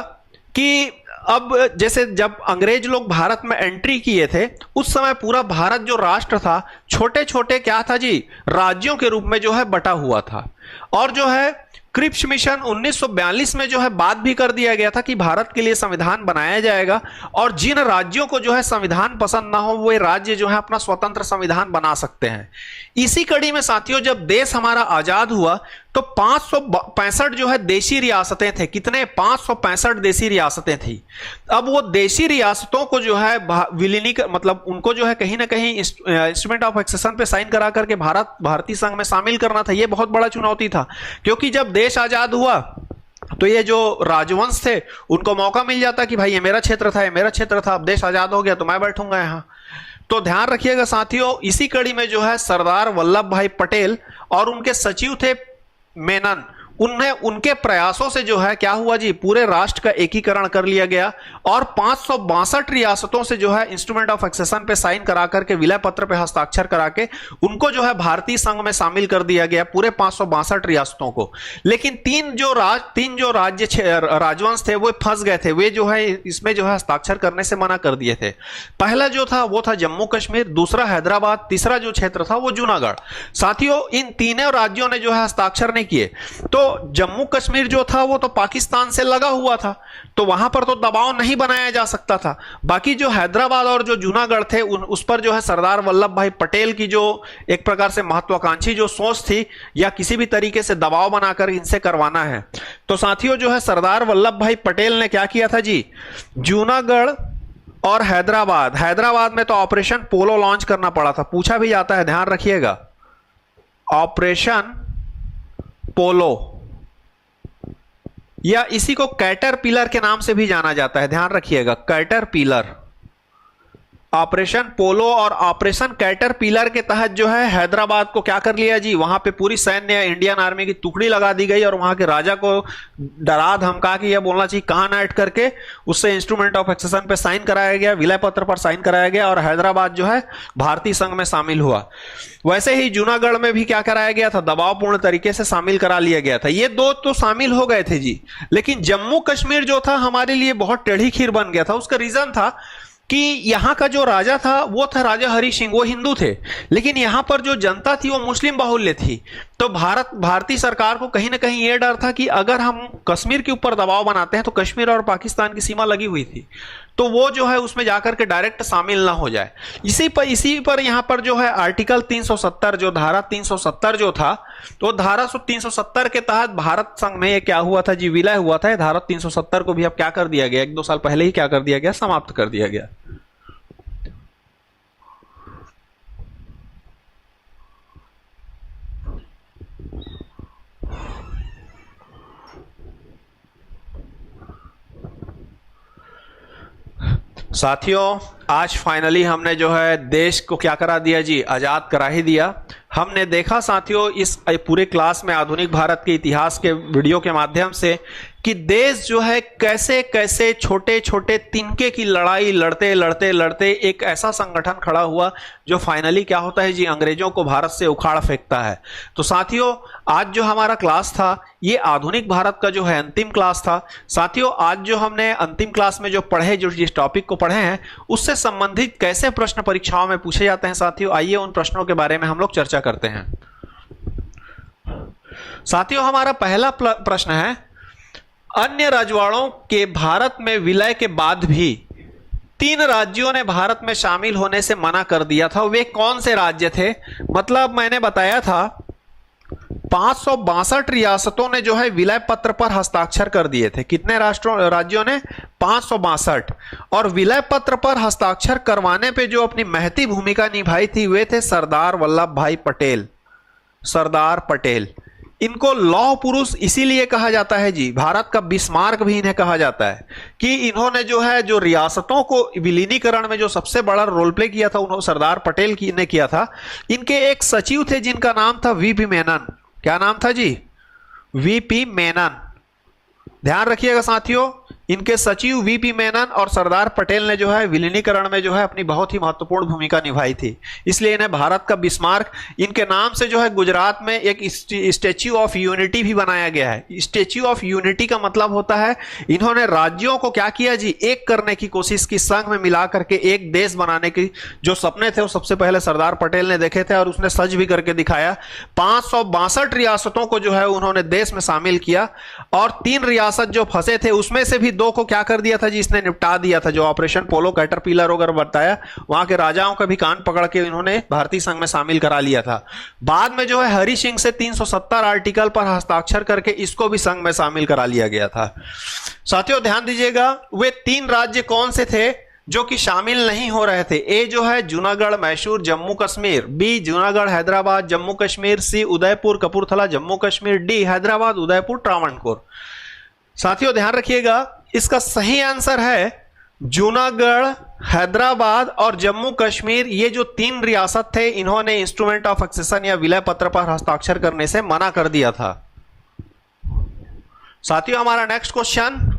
कि अब जैसे जब अंग्रेज लोग भारत में एंट्री किए थे, उस समय पूरा भारत जो राष्ट्र था छोटे छोटे क्या था जी, राज्यों के रूप में जो है बटा हुआ था। और जो है क्रिप्स मिशन 1942 में जो है बात भी कर दिया गया था कि भारत के लिए संविधान बनाया जाएगा और जिन राज्यों को जो है संविधान पसंद ना हो वो राज्य जो है अपना स्वतंत्र संविधान बना सकते हैं। इसी कड़ी में साथियों जब देश हमारा आजाद हुआ तो 565 जो है देशी रियासतें थे। कितने? 565 देशी रियासतें थी। अब वो देशी रियासतों को जो है मतलब उनको जो है कहीं ना कहीं इंस्ट्रूमेंट ऑफ एक्सेशन पे साइन करा करके भारतीय संघ में शामिल करना था। ये बहुत बड़ा चुनौती था, क्योंकि जब देश आजाद हुआ तो ये जो राजवंश थे उनको मौका मिल जाता कि भाई ये मेरा क्षेत्र था, ये मेरा क्षेत्र था, अब देश आजाद हो गया तो मैं बैठूंगा यहां। तो ध्यान रखिएगा साथियों, इसी कड़ी में जो है सरदार वल्लभ भाई पटेल और उनके सचिव थे मेनन, उनके प्रयासों से जो है क्या हुआ जी, पूरे राष्ट्र का एकीकरण कर लिया गया और 562 रियासतों से जो है इंस्ट्रूमेंट ऑफ एक्सेशन पे साइन करा करके, विलय पत्र पे हस्ताक्षर करा के उनको जो है भारतीय संघ में शामिल कर दिया गया, पूरे 562 रियासतों को। लेकिन तीन जो राज्य राजवंश थे वो फंस गए थे, वे जो है इसमें जो है हस्ताक्षर करने से मना कर दिए थे। पहला जो था वो था जम्मू कश्मीर, दूसरा हैदराबाद, तीसरा जो क्षेत्र था वो जूनागढ़। साथियों इन तीनों राज्यों ने जो है हस्ताक्षर नहीं किए। तो जम्मू कश्मीर जो था वो तो पाकिस्तान से लगा हुआ था, तो वहां पर तो दबाव नहीं बनाया जा सकता था। बाकी जो हैदराबाद और जो जूनागढ़ थे उस पर जो है सरदार वल्लभ भाई पटेल की जो एक प्रकार से महत्वाकांक्षी जो सोच थी, या किसी भी तरीके से दबाव बनाकर इनसे करवाना है। तो साथियों जो है सरदार वल्लभ भाई पटेल ने क्या किया था जी, जूनागढ़ और हैदराबाद में तो ऑपरेशन पोलो लॉन्च करना पड़ा था। पूछा भी जाता है, ध्यान रखिएगा, ऑपरेशन पोलो या इसी को कैटरपिलर के नाम से भी जाना जाता है, ध्यान रखिएगा, कैटरपिलर। ऑपरेशन पोलो और ऑपरेशन कैटरपिलर के तहत जो है हैदराबाद को क्या कर लिया जी, वहां पे पूरी सैन्य इंडियन आर्मी की टुकड़ी लगा दी गई और वहां के राजा को डरा धमका के यह बोलना चाहिए कहां ना ऐड करके उससे इंस्ट्रूमेंट ऑफ एक्सेशन पे साइन कराया गया, विलय पत्र पर साइन कराया गया और हैदराबाद जो है भारतीय संघ में शामिल हुआ। वैसे ही जूनागढ़ में भी क्या कराया गया था, दबावपूर्ण तरीके से शामिल करा लिया गया था। ये दो तो शामिल हो गए थे जी, लेकिन जम्मू कश्मीर जो था हमारे लिए बहुत टेढ़ी खीर बन गया था। उसका रीजन था कि यहां का जो राजा था वो था राजा हरि सिंह, वो हिंदू थे, लेकिन यहां पर जो जनता थी वो मुस्लिम बाहुल्य थी। तो भारतीय सरकार को कहीं ना कहीं ये डर था कि अगर हम कश्मीर के ऊपर दबाव बनाते हैं तो कश्मीर और पाकिस्तान की सीमा लगी हुई थी, तो वो जो है उसमें जाकर के डायरेक्ट शामिल ना हो जाए। इसी पर यहां पर जो है आर्टिकल 370 जो धारा 370 जो था, तो धारा 370 के तहत भारत संघ में ये क्या हुआ था जी, विलय हुआ था। धारा 370 को भी अब क्या कर दिया गया, 1-2 साल पहले ही क्या कर दिया गया, समाप्त कर दिया गया। साथियों आज फाइनली हमने जो है देश को क्या करा दिया जी, आजाद करा ही दिया। हमने देखा साथियों इस पूरे क्लास में आधुनिक भारत के इतिहास के वीडियो के माध्यम से कि देश जो है कैसे कैसे छोटे छोटे तिनके की लड़ाई लड़ते लड़ते लड़ते एक ऐसा संगठन खड़ा हुआ जो फाइनली क्या होता है जी, अंग्रेजों को भारत से उखाड़ फेंकता है। तो साथियों आज जो हमारा क्लास था ये आधुनिक भारत का जो है अंतिम क्लास था। साथियों आज जो हमने अंतिम क्लास में जो पढ़े, जो जिस टॉपिक को पढ़े हैं उससे संबंधित कैसे प्रश्न परीक्षाओं में पूछे जाते हैं साथियों, आइए उन प्रश्नों के बारे में हम लोग चर्चा करते हैं। साथियों हमारा पहला प्रश्न है, अन्य राजवाड़ों के भारत में विलय के बाद भी 3 राज्यों ने भारत में शामिल होने से मना कर दिया था, वे कौन से राज्य थे? मतलब मैंने बताया था 562 रियासतों ने जो है विलय पत्र पर हस्ताक्षर कर दिए थे। कितने राज्यों ने? 562। और विलय पत्र पर हस्ताक्षर करवाने पे जो अपनी महती भूमिका निभाई थी वे थे सरदार वल्लभ भाई पटेल। सरदार पटेल, इनको लौह पुरुष इसीलिए कहा जाता है जी, भारत का बिस्मार्क भी इन्हें कहा जाता है कि इन्होंने जो है जो रियासतों को विलीनीकरण में जो सबसे बड़ा रोल प्ले किया था उन्होंने सरदार पटेल ने किया था। इनके एक सचिव थे जिनका नाम था वीपी मेनन। क्या नाम था जी? वीपी मेनन। ध्यान रखिएगा साथियों, इनके सचिव वीपी मेनन और सरदार पटेल ने जो है विलीनीकरण में जो है अपनी बहुत ही महत्वपूर्ण भूमिका निभाई थी, इसलिए इन्हें भारत का बिस्मार्क, इनके नाम से जो है गुजरात में एक स्टैच्यू ऑफ यूनिटी भी बनाया गया है। स्टैच्यू ऑफ यूनिटी का मतलब होता है इन्होंने राज्यों को क्या किया जी, एक करने की कोशिश की, संघ में मिला करके एक देश बनाने की जो सपने थे वो सबसे पहले सरदार पटेल ने देखे थे और उसने सच भी करके दिखाया। 562 रियासतों को जो है उन्होंने देश में शामिल किया और 3 रियासत जो फंसे थे उसमें से भी 2 को क्या कर दिया था जी, इसने निपटा दिया था। जो ऑपरेशन पोलो कैटरपिलर वगैरह बताया, वहां के राजाओं का भी कान पकड़ के इन्होंने भारतीय संघ में शामिल करा लिया था। बाद में जो है हरि सिंह से 370 आर्टिकल पर हस्ताक्षर करके इसको भी संघ में शामिल करा लिया गया था। साथियों ध्यान दीजिएगा, वे 3 राज्य कौन से थे जो कि शामिल नहीं हो रहे थे? ए जो है जूनागढ़ मैसूर जम्मू कश्मीर, बी जूनागढ़ हैदराबाद जम्मू कश्मीर, सी उदयपुर कपूरथला जम्मू कश्मीर, डी हैदराबाद उदयपुर ट्रावणकोर। साथियों ध्यान रखिएगा, इसका सही आंसर है जूनागढ़, हैदराबाद और जम्मू कश्मीर। ये जो 3 रियासत थे इन्होंने इंस्ट्रूमेंट ऑफ एक्सेशन या विलय पत्र पर हस्ताक्षर करने से मना कर दिया था। साथियों हमारा नेक्स्ट क्वेश्चन,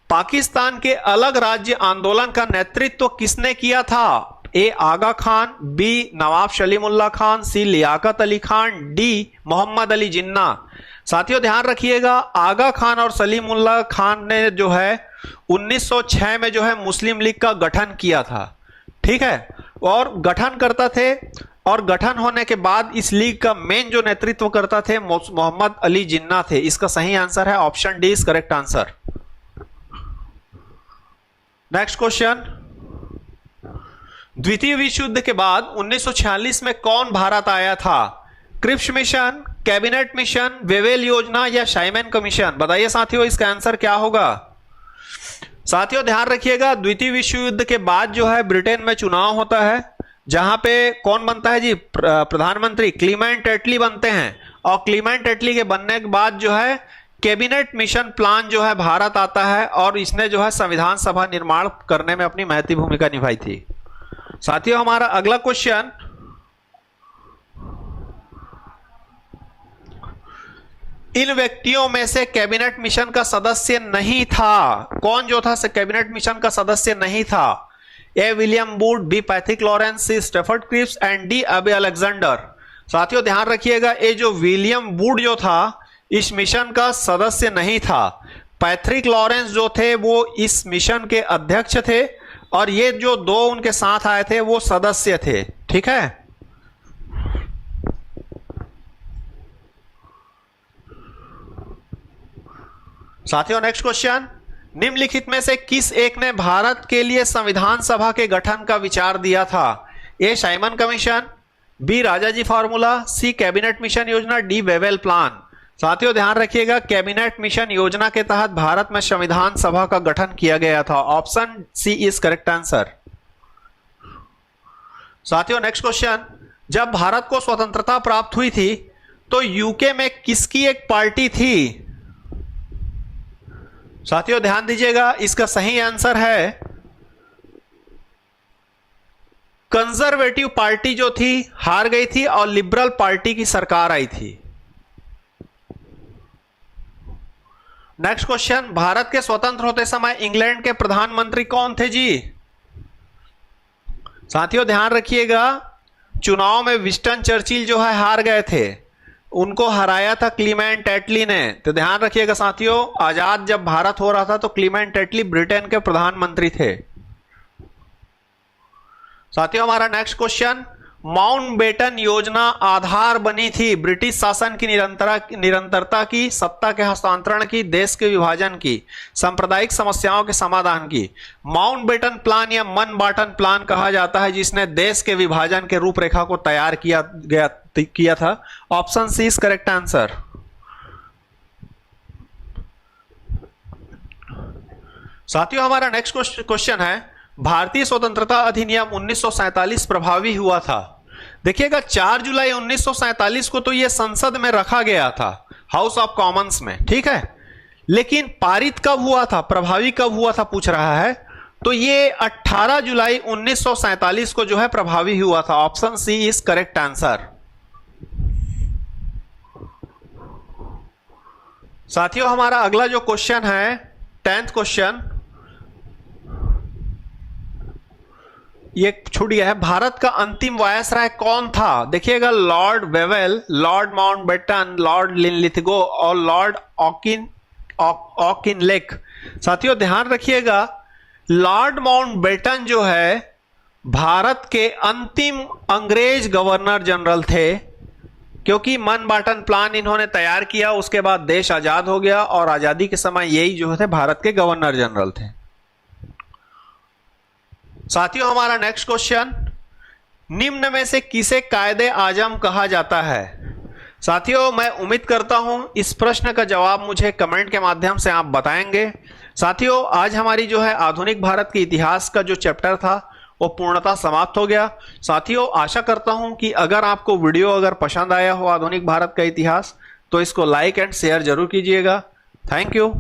पाकिस्तान के अलग राज्य आंदोलन का नेतृत्व किसने किया था? ए आगा खान, बी नवाब सलीमुल्लाह खान, सी लियाकत अली खान, डी मोहम्मद अली जिन्ना। साथियों ध्यान रखिएगा, आगा खान और सलीमुल्लाह खान ने जो है 1906 में जो है मुस्लिम लीग का गठन किया था, ठीक है, और गठन करता थे और गठन होने के बाद इस लीग का मेन जो नेतृत्व करता थे मोहम्मद अली जिन्ना थे। इसका सही आंसर है option D is correct answer. Next question, द्वितीय विश्व युद्ध के बाद 1946 में कौन भारत आया था? Cripps mission, cabinet mission, Wavell योजना या शाइमैन कमीशन? बताइए साथियों इसका आंसर क्या होगा? साथियों ध्यान रखिएगा, द्वितीय विश्व युद्ध के बाद जो है ब्रिटेन में चुनाव होता है, जहां पे कौन बनता है जी, प्रधानमंत्री क्लीमेंट एटली बनते हैं, और क्लीमेंट एटली के बनने के बाद जो है कैबिनेट मिशन प्लान जो है भारत आता है और इसने जो है संविधान सभा निर्माण करने में अपनी महत्वपूर्ण भूमिका निभाई थी। साथियों हमारा अगला क्वेश्चन, इन व्यक्तियों में से कैबिनेट मिशन का सदस्य नहीं था, कौन जो था कैबिनेट मिशन का सदस्य नहीं था? A William Wood, B Pethick Lawrence, C Stafford Cripps and D A V Alexander. साथियों ध्यान रखिएगा, ये जो विलियम वुड जो था इस मिशन का सदस्य नहीं था। पैथरिक लॉरेंस जो थे वो इस मिशन के अध्यक्ष थे और ये जो 2 उनके साथ आए थे वो सदस्य थे, ठीक है। साथियों नेक्स्ट क्वेश्चन, निम्नलिखित में से किस एक ने भारत के लिए संविधान सभा के गठन का विचार दिया था? A Simon commission, B Rajaji formula, C cabinet mission योजना, डी वेवेल प्लान। साथियों ध्यान रखिएगा, कैबिनेट मिशन योजना के तहत भारत में संविधान सभा का गठन किया गया था। Option C is correct answer. साथियों नेक्स्ट क्वेश्चन, जब भारत को स्वतंत्रता प्राप्त हुई थी तो यूके में किसकी एक पार्टी थी? साथियों ध्यान दीजिएगा, इसका सही आंसर है कंजर्वेटिव पार्टी जो थी हार गई थी और लिबरल पार्टी की सरकार आई थी। नेक्स्ट क्वेश्चन, भारत के स्वतंत्र होते समय इंग्लैंड के प्रधानमंत्री कौन थे जी? साथियों ध्यान रखिएगा, चुनाव में विंस्टन चर्चिल जो है हार गए थे, उनको हराया था क्लीमेंट एटली ने। तो ध्यान रखिएगा साथियों, आजाद जब भारत हो रहा था तो क्लीमेंट एटली ब्रिटेन के प्रधानमंत्री थे। साथियों हमारा नेक्स्ट क्वेश्चन, माउंटबेटन योजना आधार बनी थी ब्रिटिश शासन की निरंतरता की, सत्ता के हस्तांतरण की, देश के विभाजन की, सांप्रदायिक समस्याओं के समाधान की। माउंटबेटन प्लान या मनबाटन प्लान कहा जाता है जिसने देश के विभाजन के रूपरेखा को तैयार किया था। Option C is correct answer. साथियों हमारा नेक्स्ट क्वेश्चन है, भारतीय स्वतंत्रता अधिनियम 1947 प्रभावी हुआ था। देखिएगा 4 जुलाई 1947 को तो यह संसद में रखा गया था, हाउस ऑफ कॉमन्स में, ठीक है, लेकिन पारित कब हुआ था, प्रभावी कब हुआ था पूछ रहा है, तो ये 18 जुलाई 1947 को जो है प्रभावी हुआ था। Option C is correct answer. साथियों हमारा अगला जो क्वेश्चन है 10th क्वेश्चन, ये छूट गया है। भारत का अंतिम वायसराय कौन था? देखिएगा, Lord Wavell, Lord Mountbatten, Lord Linlithgow और लॉर्ड ऑकिनलेक। साथियों ध्यान रखिएगा, लॉर्ड माउंटबेटन जो है भारत के अंतिम अंग्रेज गवर्नर जनरल थे, क्योंकि मन बाटन प्लान इन्होंने तैयार किया, उसके बाद देश आजाद हो गया और आजादी के समय यही जो थे भारत के गवर्नर जनरल थे। साथियों हमारा नेक्स्ट क्वेश्चन, निम्न में से किसे कायदे आजम कहा जाता है? साथियों मैं उम्मीद करता हूं इस प्रश्न का जवाब मुझे कमेंट के माध्यम से आप बताएंगे। साथियों आज हमारी जो है आधुनिक भारत के इतिहास का जो चैप्टर था वो पूर्णतः समाप्त हो गया। साथियों आशा करता हूं कि अगर आपको वीडियो अगर पसंद आया हो आधुनिक भारत का इतिहास, तो इसको लाइक एंड शेयर जरूर कीजिएगा। Thank you.